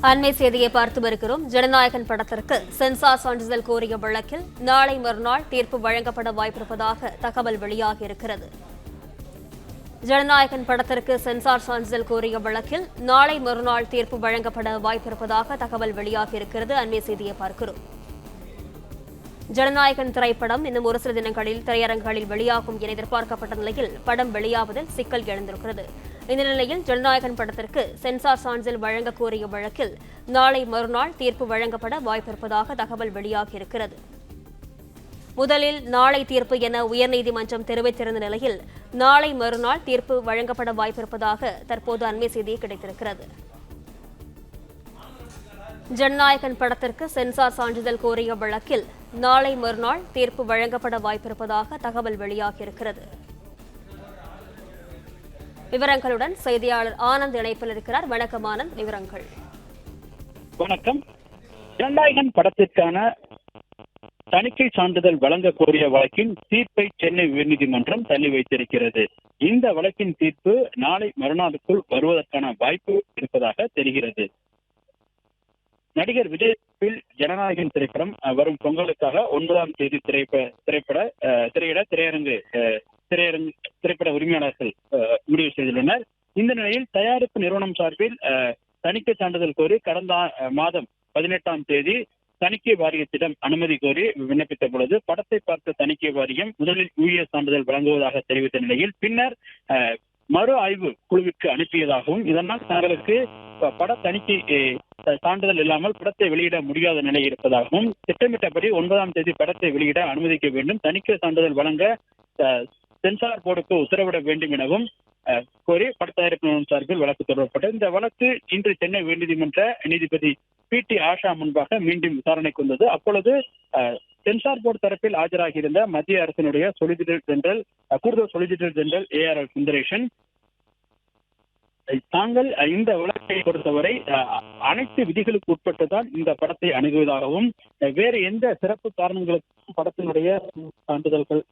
அண்மை செய்தியை பார்த்து வருகிறோம். ஜனநாயகன் படத்திற்கு சென்சார் சான்றிதழ் கோரிய வழக்கில் நாளை மறுநாள் தீர்ப்பு வழங்கப்பட வாய்ப்பிருப்பதாக தகவல் வெளியாகியிருக்கிறது. ஜனநாயகன் படத்திற்கு சென்சார் சான்றிதழ் கோரிய வழக்கில் நாளை மறுநாள் தீர்ப்பு வழங்கப்பட வாய்ப்பிருப்பதாக தகவல் வெளியாகியிருக்கிறது. அண்மை செய்தியை பார்க்கிறோம். ஜனநாயகன் திரைப்படம் இன்னும் ஒரு சில தினங்களில் திரையரங்குகளில் வெளியாகும் என எதிர்பார்க்கப்பட்ட நிலையில் படம் வெளியாவதில் சிக்கல் எழுந்திருக்கிறது. இந்த நிலையில் ஜனநாயகன் படத்திற்கு சென்சார் சான்றிதழ் வழங்க கோரிய வழக்கில் நாளை மறுநாள் தீர்ப்பு வழங்கப்பட வாய்ப்பிருப்பதாக தகவல் வெளியாகியிருக்கிறது. முதலில் நாளை தீர்ப்பு என உயர்நீதிமன்றம் தெரிவித்திருந்த நிலையில் நாளை மறுநாள் தீர்ப்பு வழங்கப்பட வாய்ப்பிருப்பதாக தற்போது அண்மை செய்தி கிடைத்திருக்கிறது. ஜனநாயகன் படத்திற்கு சென்சார் சான்றிதழ் கோரிய வழக்கில் நாளை மறுநாள் தீர்ப்பு வழங்கப்பட வாய்ப்பிருப்பதாக தகவல் வெளியாகியிருக்கிறது. விவரங்களுடன் செய்தியாளர் ஆனந்த் இணைப்பில் இருக்கிறார். வணக்கம் ஆனந்த், விவரங்கள். வணக்கம். ஜனநாயகன் படத்திற்கான தணிக்கை சான்றிதழ் வழங்க கோரிய வழக்கின் தீர்ப்பை சென்னை உயர்நீதிமன்றம் தள்ளி வைத்திருக்கிறது. இந்த வழக்கின் தீர்ப்பு நாளை மறுநாளுக்குள் வருவதற்கான வாய்ப்பு இருப்பதாக தெரிகிறது. நடிகர் விஜய் ஜனநாயகன் திரைப்படம் வரும் பொங்கலுக்காக 9ஆம் தேதி திரைப்பட உரிமையாளர்கள் முடிவு செய்துள்ளனர். இந்த நிலையில் தயாரிப்பு நிறுவனம் சார்பில் தணிக்கை சான்றிதழ் கோரி கடந்த மாதம் 18ஆம் தேதி தணிக்கை வாரியத்திடம் அனுமதி கோரி விண்ணப்பித்த பொழுது படத்தை பார்த்த தணிக்கை வாரியம் முதலில் யூஏ சான்றிதழ் வழங்குவதாக தெரிவித்த நிலையில் பின்னர் மறு ஆய்வு குழுவிற்கு அனுப்பியதாகவும் இதனால் தங்களுக்கு பட தணிக்கை சான்றிதழ் இல்லாமல் படத்தை வெளியிட முடியாத நிலை இருப்பதாகவும் திட்டமிட்டபடி 9ஆம் தேதி படத்தை வெளியிட அனுமதிக்க வேண்டும், தணிக்கை சான்றிதழ் வழங்க சென்சார் போர்டுக்கு உத்தரவிட வேண்டும் எனவும் கோரி பட தயாரிப்பு நிறுவனம் சார்பில் வழக்கு தொடரப்பட்டது. இந்த வழக்கு இன்று சென்னை உயர்நீதிமன்ற நீதிபதி PT ஆஷா முன்பாக மீண்டும் விசாரணைக்கு வந்தது. அப்பொழுது சென்சார் போர்டு தரப்பில் ஆஜராகியிருந்த மத்திய அரசினுடைய கூடுதல் சொலிசிட்டர் ஜெனரல் AR சுந்தரேசன் தாங்கள் இந்த வழக்கை பொறுத்தவரை அனைத்து விதிகளுக்கு உட்பட்டுதான் இந்த படத்தை அணுகுவதாகவும் வேறு எந்த சிறப்பு காரணங்களுக்கும் படத்தினுடைய சான்றிதழ்கள்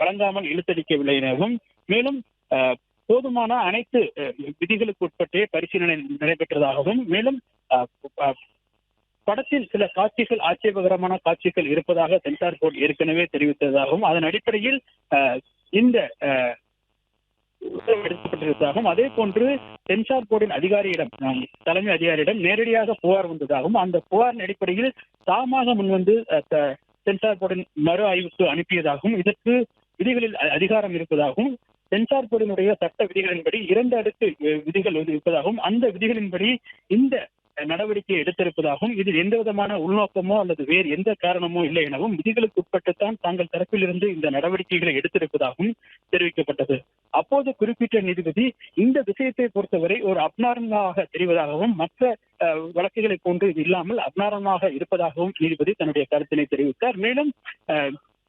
வழங்காமல் இழுத்தடிக்கவில்லை எனவும் மேலும் போதுமான அனைத்து விதிகளுக்கு உட்பட்டே பரிசீலனை நடைபெற்றதாகவும் மேலும் படத்தில் சில காட்சிகள் ஆட்சேபகரமான காட்சிகள் இருப்பதாக சென்சார் போர்டு ஏற்கனவே தெரிவித்ததாகவும் அதன் அடிப்படையில் இந்த உத்தரவு எடுக்கப்பட்டிருப்பதாகவும் அதே போன்று சென்சார் போர்டின் தலைமை அதிகாரியிடம் நேரடியாக புகார் வந்ததாகவும் அந்த புகாரின் அடிப்படையில் தாமாக முன்வந்து சென்சார் போர்டின் மறு ஆய்வுக்கு அனுப்பியதாகவும் இதற்கு விதிகளில் அதிகாரம் இருப்பதாகவும் சென்சார் போர்டினுடைய சட்ட விதிகளின்படி 2 அடுக்கு விதிகள் இருப்பதாகவும் அந்த விதிகளின்படி இந்த நடவடிக்கை எடுத்திருப்பதாகவும் இதில் எந்த விதமான உள்நோக்கமோ அல்லது வேறு எந்த காரணமோ இல்லை எனவும் விதிகளுக்கு உட்பட்டுத்தான் தாங்கள் தரப்பிலிருந்து இந்த நடவடிக்கைகளை எடுத்திருப்பதாகவும் தெரிவிக்கப்பட்டது. அப்போது குறிப்பிட்ட நீதிபதி இந்த விஷயத்தை பொறுத்தவரை ஒரு அப்நார்மலாக தெரிவதாகவும் மற்ற வழக்குகளை போன்று இது இல்லாமல் அப்நார்மலாக இருப்பதாகவும் நீதிபதி தன்னுடைய கருத்தினை தெரிவித்தார். மேலும்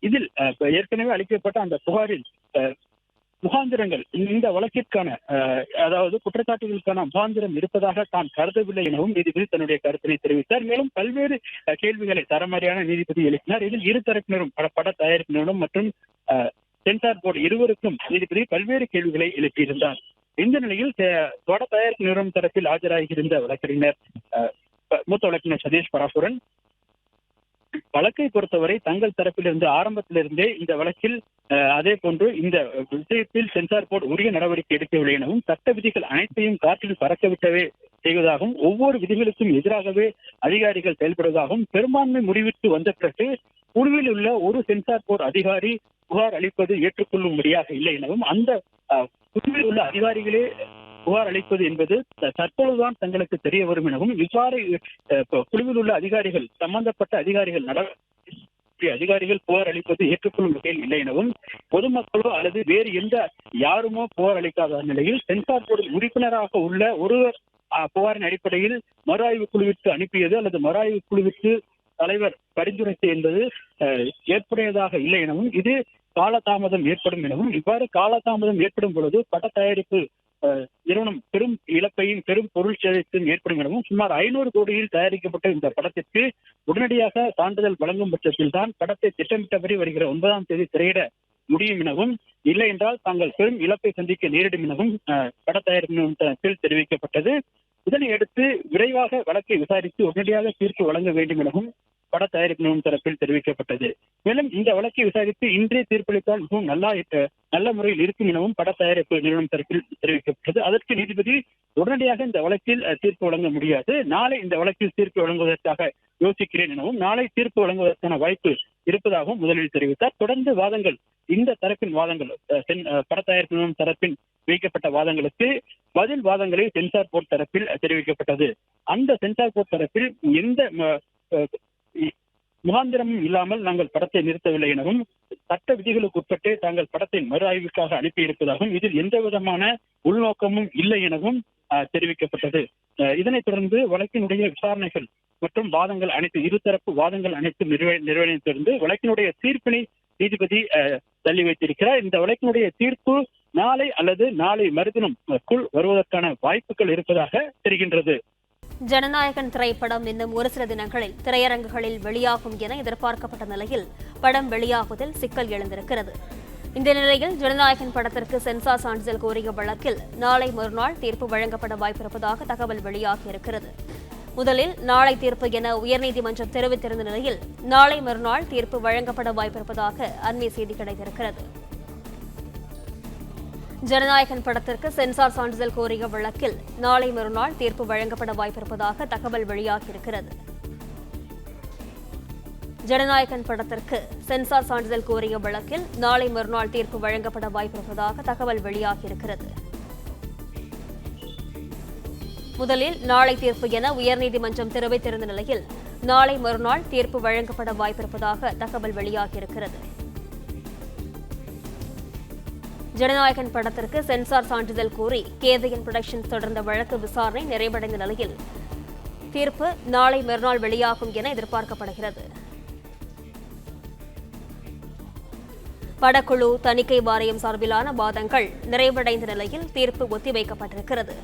இதில் ஏற்கனவே அளிக்கப்பட்ட அந்த புகாரில் முகாந்திரங்கள் இந்த வழக்கிற்கான அதாவது குற்றச்சாட்டுகளுக்கான முகாந்திரம் இருப்பதாக தான் கருதவில்லை எனவும் நீதிபதி தன்னுடைய கருத்தினை தெரிவித்தார். மேலும் பல்வேறு கேள்விகளை தரமறியான நீதிபதி எழுப்பினார். இதில் இரு தரப்பினரும் பட தயாரிப்பினரும் மற்றும் சென்சார் போர்டு இருவருக்கும் நீதிபதி பல்வேறு கேள்விகளை எழுப்பியிருந்தார். இந்த நிலையில் பட தயாரிப்பு நிறுவனம் தரப்பில் ஆஜராகியிருந்த வழக்கறிஞர் மூத்த வழக்கறிஞர் சதீஷ் பராசுரன் வழக்கை பொறுத்தவரை தங்கள் தரப்பிலிருந்து ஆரம்பத்திலிருந்தே இந்த வழக்கில் அதே போன்று இந்த விஷயத்தில் சென்சார் போர்டு உரிய நடவடிக்கை எடுக்கவில்லை எனவும் சட்ட விதிகள் அனைத்தையும் காற்றில் பறக்கவிட்டவே செய்வதாகவும் ஒவ்வொரு விதிகளுக்கும் எதிராகவே அதிகாரிகள் செயல்படுவதாகவும் பெரும்பான்மை முடிவிற்கு வந்த பிறகு குழுவில் உள்ள ஒரு சென்சார் போர்டு அதிகாரி புகார் அளிப்பது ஏற்றுக்கொள்ளும்படியாக இல்லை எனவும் அந்த குழுவில் உள்ள அதிகாரிகளே புகார் அளிப்பது என்பது தற்பொழுதுதான் தங்களுக்கு தெரிய வரும் எனவும் இவ்வாறு குழுவில் உள்ள அதிகாரிகள் சம்பந்தப்பட்ட அதிகாரிகள் புகார் அளிப்பது ஏற்றுக்கொள்ளும் வகையில் இல்லை எனவும் பொதுமக்களோ அல்லது வேறு எந்த யாருமோ புகார் அளிக்காத நிலையில் சென்சார் போர்டில் உறுப்பினராக உள்ள ஒருவர் புகாரின் அடிப்படையில் மறு ஆய்வு குழுவிற்கு அனுப்பியது அல்லது மறு ஆய்வு குழுவிற்கு தலைவர் பரிந்துரைத்து என்பது ஏற்புடையதாக இல்லை எனவும் இது காலதாமதம் ஏற்படும் எனவும் இவ்வாறு காலதாமதம் ஏற்படும் பொழுது பட தயாரிப்பு நிறுவனம் பெரும் இழப்பையும் பெரும் பொருள் சேதத்தையும் ஏற்படும் எனவும் சுமார் 500 கோடியில் தயாரிக்கப்பட்ட இந்த படத்திற்கு உடனடியாக சான்றிதழ் வழங்கும் பட்சத்தில் தான் படத்தை திட்டமிட்டபடி வருகிற 9ஆம் தேதி திரையிட முடியும் எனவும் இல்லை என்றால் தாங்கள் பெரும் இழப்பை சந்திக்க நேரிடும் எனவும் பட தயாரிப்பு நிறுவனத்தில் தெரிவிக்கப்பட்டது. இதனை அடுத்து விரைவாக வழக்கை விசாரித்து உடனடியாக தீர்ப்பு வழங்க வேண்டும் எனவும் பட தயாரிப்பு நிறுவனம் தரப்பில் தெரிவிக்கப்பட்டது. மேலும் இந்த வழக்கை விசாரித்து இன்றே தீர்ப்பளித்தால் மிகவும் நல்ல முறையில் இருக்கும் எனவும் பட தயாரிப்பு நிறுவனம் தரப்பில் தெரிவிக்கப்பட்டது. அதற்கு நீதிபதி உடனடியாக இந்த வழக்கில் தீர்ப்பு வழங்க முடியாது, நாளை இந்த வழக்கில் தீர்ப்பு வழங்குவதற்காக யோசிக்கிறேன் எனவும் நாளை தீர்ப்பு வழங்குவதற்கான வாய்ப்பு இருப்பதாகவும் முதலில் தெரிவித்தார். தொடர்ந்து வாதங்கள், இந்த தரப்பின் வாதங்கள், பட தயாரிப்பு நிறுவனம் தரப்பின் வைக்கப்பட்ட வாதங்களுக்கு பதில் வாதங்களை சென்சார் போர்ட் தரப்பில் தெரிவிக்கப்பட்டது. அந்த சென்சார் போர்ட் தரப்பில் எந்த முகாந்திரமும் இல்லாமல் நாங்கள் படத்தை நிறுத்தவில்லை எனவும் சட்ட விதிகளுக்கு உட்பட்டு தாங்கள் படத்தை மறு ஆய்வுக்காக அனுப்பியிருப்பதாகவும் இதில் எந்த விதமான உள்நோக்கமும் இல்லை எனவும் தெரிவிக்கப்பட்டது. இதனைத் தொடர்ந்து வழக்கினுடைய விசாரணைகள் மற்றும் வாதங்கள் அனைத்து இருதரப்பு வாதங்கள் அனைத்தும் நிறைவேறியதிலிருந்து வழக்கினுடைய தீர்ப்பினை நீதிபதி தள்ளி வைத்திருக்கிறார். இந்த வழக்கினுடைய தீர்ப்பு நாளை அல்லது நாளை மறுதினம்க்குள் வருவதற்கான வாய்ப்புகள் இருப்பதாக தெரிகின்றது. ஜனநாயகன் திரைப்படம் இன்னும் ஒரு சில தினங்களில் திரையரங்குகளில் வெளியாகும் என எதிர்பார்க்கப்பட்ட நிலையில் படம் வெளியாகுவதில் சிக்கல் எழுந்திருக்கிறது. இந்த நிலையில் ஜனநாயகன் படத்திற்கு சென்சார் சான்றிதழ் கோரிய வழக்கில் நாளை மறுநாள் தீர்ப்பு வழங்கப்பட வாய்ப்பிருப்பதாக தகவல் வெளியாகியிருக்கிறது. முதலில் நாளை தீர்ப்பு என உயர்நீதிமன்றம் தெரிவித்திருந்த நிலையில் நாளை மறுநாள் தீர்ப்பு வழங்கப்பட வாய்ப்பிருப்பதாக அண்மை செய்தி கிடைத்திருக்கிறது. ஜனநாயகன் படத்திற்கு சென்சார் சான்றிதழ் கோரிய வழக்கில் நாளை மறுநாள் தீர்ப்பு வழங்கப்பட வாய்ப்பிருப்பதாக தகவல் வெளியாகியிருக்கிறது. ஜனநாயகன் படத்திற்கு சென்சார் சான்றிதழ் கோரிய வழக்கில் நாளை மறுநாள் தீர்ப்பு வழங்கப்பட வாய்ப்பிருப்பதாக தகவல் வெளியாகியிருக்கிறது. முதலில் நாளை தீர்ப்பு என உயர்நீதிமன்றம் தெரிவித்திருந்த நிலையில் நாளை மறுநாள் தீர்ப்பு வழங்கப்பட வாய்ப்பிருப்பதாக தகவல் வெளியாகியிருக்கிறது. ஜனநாயகன் படத்திற்கு சென்சார் சான்றிதழ் கோரி கேதியன் புரொடக்ஷன்ஸ் தொடர்ந்த வழக்கு விசாரணை நிறைவடைந்த நிலையில் தீர்ப்பு நாளை மறுநாள் வெளியாகும் என எதிர்பார்க்கப்படுகிறது. படக்குழு தணிக்கை வாரியம் சார்பிலான வாதங்கள் நிறைவடைந்த நிலையில் தீர்ப்பு ஒத்திவைக்கப்பட்டிருக்கிறது.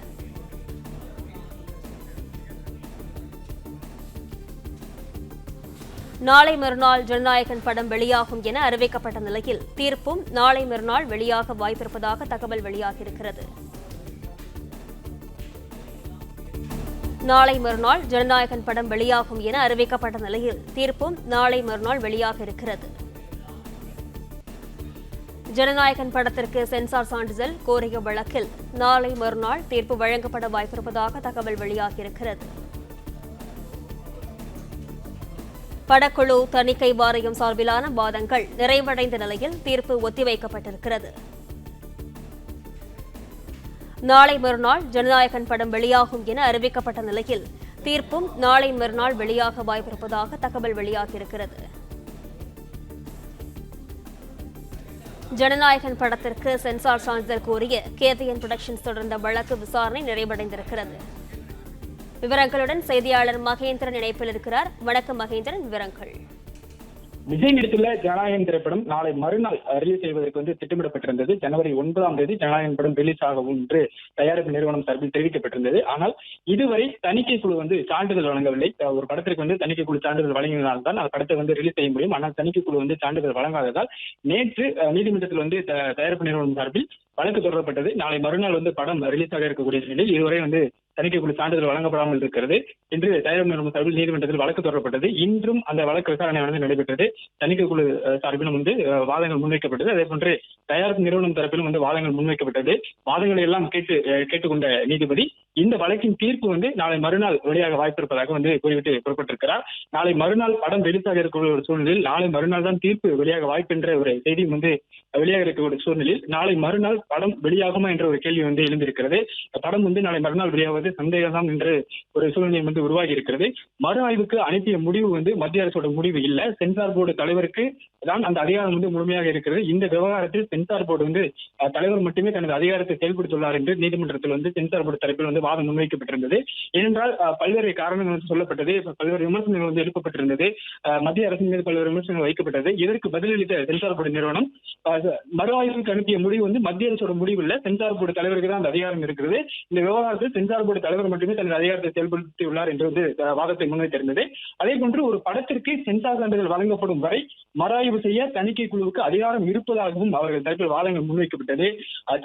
நாளை மறுநாள் ஜனநாயகன் படம் வெளியாகும் என அறிவிக்கப்பட்ட நிலையில் தீர்ப்பும் நாளை மறுநாள் வெளியாக வாய்ப்பிருப்பதாக தகவல் வெளியாகியிருக்கிறது. நாளை மறுநாள் ஜனநாயகன் படம் வெளியாகும் என அறிவிக்கப்பட்ட நிலையில் தீர்ப்பும் நாளை மறுநாள் வெளியாக இருக்கிறது. ஜனநாயகன் படத்திற்கு சென்சார் சான்றிதழ் கோரிய வழக்கில் நாளை மறுநாள் தீர்ப்பு வழங்கப்பட வாய்ப்பிருப்பதாக தகவல் வெளியாகியிருக்கிறது. படக்குழு தணிக்கை வாரியம் சார்பிலான வாதங்கள் நிறைவடைந்த நிலையில் தீர்ப்பு ஒத்திவைக்கப்பட்டிருக்கிறது. நாளை மறுநாள் ஜனநாயகன் படம் வெளியாகும் என அறிவிக்கப்பட்ட நிலையில் தீர்ப்பும் நாளை மறுநாள் வெளியாக வாய்ப்பிருப்பதாக தகவல் வெளியாகியிருக்கிறது. ஜனநாயகன் படத்திற்கு சென்சார் சான்றிதழ் கோரிய கேதியன் புரொடக்ஷன்ஸ் தொடர்ந்த வழக்கு விசாரணை நிறைவடைந்திருக்கிறது. விவரங்களுடன் செய்தியாளர் மகேந்திரன் இணைப்பில் இருக்கிறார். வணக்கம் மகேந்திரன், விவரங்கள். விஜய் நடித்துள்ள ஜனநாயகன் திரைப்படம் நாளை மறுநாள் ரிலீஸ் செய்வதற்கு திட்டமிடப்பட்டிருந்தது. ஜனவரி 9 ஜனநாயகன் படம் ரிலீஸ் ஆகும் என்று தயாரிப்பு நிறுவனம் சார்பில் தெரிவிக்கப்பட்டிருந்தது. ஆனால் இதுவரை தணிக்கை குழு சான்றிதழ் வழங்கவில்லை. ஒரு படத்திற்கு தணிக்கை குழு சான்றிதழ் வழங்கினால்தான் அந்த படத்தை ரிலீஸ் செய்ய முடியும். ஆனால் தணிக்கை குழு சான்றிதழ் வழங்காததால் நேற்று நீதிமன்றத்தில் தயாரிப்பு நிறுவனம் சார்பில் வழக்கு தொடரப்பட்டது. நாளை மறுநாள் படம் ரிலீஸ் ஆக இருக்கக்கூடிய நிலையில் இதுவரை தணிக்கை குழு சான்றிதழ் வழங்கப்படாமல் இருக்கிறது. இன்று தயாரிப்பு நிறுவனம் சார்பில் நீதிமன்றத்தில் வழக்கு தொடரப்பட்டது. இன்றும் அந்த வழக்கு விசாரணை நடைபெற்றது. தணிக்கை குழு சார்பிலும் வாதங்கள் முன்வைக்கப்பட்டது. அதே போன்று தயாரிப்பு நிறுவனம் தரப்பிலும் வாதங்கள் முன்வைக்கப்பட்டது. வாதங்களை எல்லாம் கேட்டுக்கொண்ட நீதிபதி இந்த வழக்கின் தீர்ப்பு நாளை மறுநாள் வெளியாக வாய்ப்பிருப்பதாக கூறிவிட்டு புறப்பட்டிருக்கிறார். நாளை மறுநாள் படம் வெளியாக இருக்கக்கூடிய ஒரு சூழ்நிலையில் நாளை மறுநாள் தான் தீர்ப்பு வெளியாக வாய்ப்பு என்ற ஒரு செய்தி வெளியாக இருக்கக்கூடிய சூழ்நிலையில் நாளை மறுநாள் படம் வெளியாகுமா என்ற ஒரு கேள்வி எழுந்திருக்கிறது. படம் நாளை மறுநாள் வெளியாவது சந்தேகம் என்று ஒரு சூழ்நிலை உருவாகி இருக்கிறது. மறு ஆய்வுக்கு அனுப்பிய முடிவு மத்திய அரசோட முடிவு இல்ல, சென்சார் போர்டு தலைவருக்கு தான் அந்த அதிகாரம் முழுமையாக இருக்கிறது. இந்த விவகாரத்தில் சென்சார் போர்டு தலைவர் மட்டுமே தனது அதிகாரத்தை செயல்படுத்தியுள்ளார் என்று நீதிமன்றத்தில் சென்சார் போர்டு தரப்பில் வாதம் முன்வைக்கப்பட்டிருந்தது. ஏனென்றால் பல்வேறு காரணங்கள் சொல்லப்பட்டது, பல்வேறு விமர்சனங்கள் எழுப்பப்பட்டிருந்தது, மத்திய அரசின் மீது பல்வேறு விமர்சனங்கள் வைக்கப்பட்டது. இதற்கு பதிலளித்த சென்சார் போர்டு நிறுவனம் மறு ஆய்வுக்கு அனுப்பிய முடிவு மத்திய அரசோட முடிவு இல்ல, சென்சார் போர்டு தலைவருக்கு தான் அந்த அதிகாரம் இருக்கிறது. இந்த விவகாரத்தில் சென்சார் போர்டு தலைவர் மட்டுமே தனது அதிகாரத்தை செயல்படுத்தியுள்ளார் என்று வாதத்தை முன்வைத்திருந்தது. அதே போன்று ஒரு படத்திற்கு சென்சார் சான்றிதழ் வழங்கப்படும் வரை மறாய்வு செய்ய தணிக்கை குழுவுக்கு அதிகாரம் இருப்பதாகவும் அவர்கள் தரப்பில் வாதங்கள் முன்வைக்கப்பட்டது.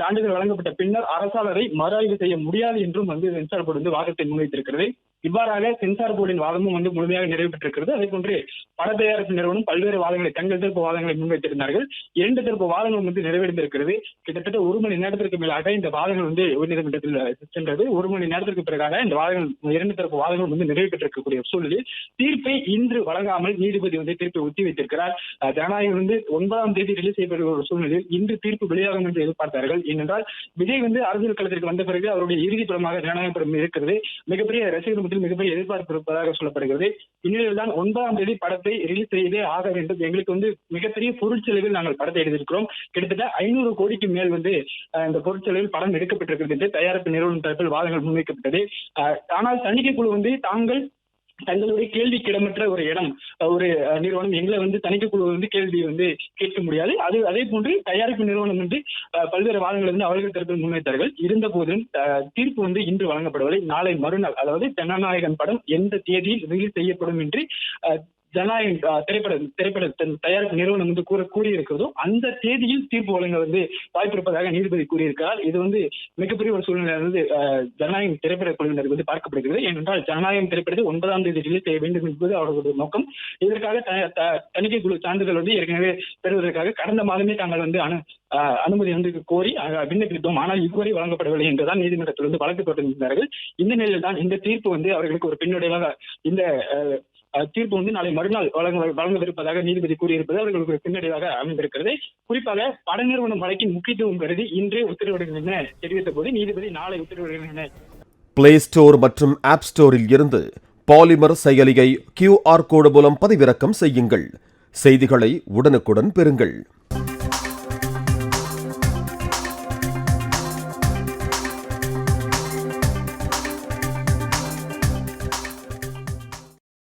சான்றிதழ் வழங்கப்பட்ட பின்னர் அரசால் அதை மறாய்வு செய்ய முடியாது என்றும் வந்து சென்சார் போர்டு வந்து வாதத்தை முன்வைத்திருக்கிறது. இவ்வாறாக சென்சார் போர்டின் வாதமும் வந்து முழுமையாக நிறைவு பெற்றிருக்கிறது. அதே போன்று பட தயாரிப்பு நிறுவனம் பல்வேறு வாதங்களை, தங்கள் தரப்பு வாதங்களை முன்வைத்திருந்தார்கள். 2 தரப்பு வாதங்கள் வந்து நிறைவேறிந்திருக்கிறது. கிட்டத்தட்ட 1 மணி நேரத்திற்கு மேலாக இந்த வாதங்கள் வந்து உயர்நீதிமன்றத்தில் சென்றது. 1 மணி நேரத்திற்கு பிறகாக இந்த வாதங்கள் 2 தரப்பு வாதங்கள் வந்து நிறைவு பெற்றிருக்கக்கூடிய சூழலில் தீர்ப்பை இன்று வழங்காமல் நீதிபதி வந்து தீர்ப்பை ஒத்தி வைத்திருக்கிறார். ஜனநாயகம் வந்து 9ஆம் தேதி ரிலீஸ் செய்யப்படுகிற ஒரு சூழ்நிலையில் இன்று தீர்ப்பு வெளியாகும் என்று எதிர்பார்த்தார்கள். ஏனென்றால் விஜய் வந்து அரசியல் களத்திற்கு வந்த பிறகு அவருடைய இறுதி படமாக ஜனநாயக படம் இருக்கிறது. மிகப்பெரிய ரசிகர்கள் மத்தியில் மிகப்பெரிய எதிர்பார்ப்பு இருப்பதாக சொல்லப்படுகிறது. இந்நிலையில் தான் 9ஆம் தேதி படத்தை ரிலீஸ் செய்தே ஆக வேண்டும். எங்களுக்கு வந்து மிகப்பெரிய பொருட்செலவில் நாங்கள் படத்தை எடுத்திருக்கிறோம். கிட்டத்தட்ட 500 கோடிக்கு மேல் வந்து இந்த பொருட்செலவில் படம் எடுக்கப்பட்டிருக்கிறது என்று தயாரிப்பு நிறுவனம் தரப்பில் வாதங்கள் முன்வைக்கப்பட்டது. ஆனால் தணிக்கை குழு வந்து தங்களுடைய கேள்விக்கு இடமற்ற ஒரு இடம், ஒரு நிறுவனம், எங்களை வந்து தணிக்கை குழு வந்து கேள்வி வந்து கேட்க முடியாது. அதே போன்று தயாரிப்பு நிறுவனம் வந்து பல்வேறு வாதங்களை வந்து அவர்கள் தரப்பில் முன்வைத்தார்கள். இருந்த போதிலும் தீர்ப்பு வந்து இன்று வழங்கப்படவில்லை. நாளை மறுநாள், அதாவது ஜனநாயகன் படம் எந்த தேதியில் ரிலீஸ் செய்யப்படும் என்று ஜனநாயக திரைப்பட தயாரிப்பு நிறுவனம் வந்து கூறியிருக்கிறதோ அந்த தேதியில் தீர்ப்பு வழங்க வந்து வாய்ப்பு இருப்பதாக நீதிபதி கூறியிருக்கிறார். இது வந்து மிகப்பெரிய ஒரு சூழ்நிலை வந்து ஜனநாயகம் திரைப்பட குழுவினருக்கு வந்து பார்க்கப்படுகிறது. ஏனென்றால் ஜனநாயகம் திரைப்படத்தை 9ஆம் தேதி ரிலீஸ் செய்ய வேண்டும் என்பது அவர்களுடைய நோக்கம். இதற்காக தணிக்கை குழு சான்றிதழ் வந்து ஏற்கனவே பெறுவதற்காக கடந்த மாதமே தாங்கள் வந்து அனுமதி வந்து கோரி விண்ணப்பித்தோம். ஆனால் இதுவரை வழங்கப்படவில்லை என்றுதான் நீதிமன்றத்தில் வந்து வழக்கு தொடர்ந்திருந்தார்கள். இந்த நிலையில் தான் இந்த தீர்ப்பு வந்து அவர்களுக்கு ஒரு பின்னடைவாக, இந்த தீர்ப்பு வந்து நாளை மறுநாள் வழங்கவிருப்பதாக நீதிபதி கூறியிருப்பது அவர்களுக்கு பின்னடைவாக அமைந்திருக்கிறது. குறிப்பாக பட நிறுவனம் வழக்கின் முக்கியத்துவம் கருதி இன்றே உத்தரவிடுங்கள் என தெரிவித்த போது நீதிபதி நாளை உத்தரவிடுங்கள் என. பிளே ஸ்டோர் மற்றும் ஆப் ஸ்டோரில் இருந்து பாலிமர் செயலியை QR கோடு மூலம் பதிவிறக்கம் செய்யுங்கள். செய்திகளை உடனுக்குடன் பெறுங்கள்.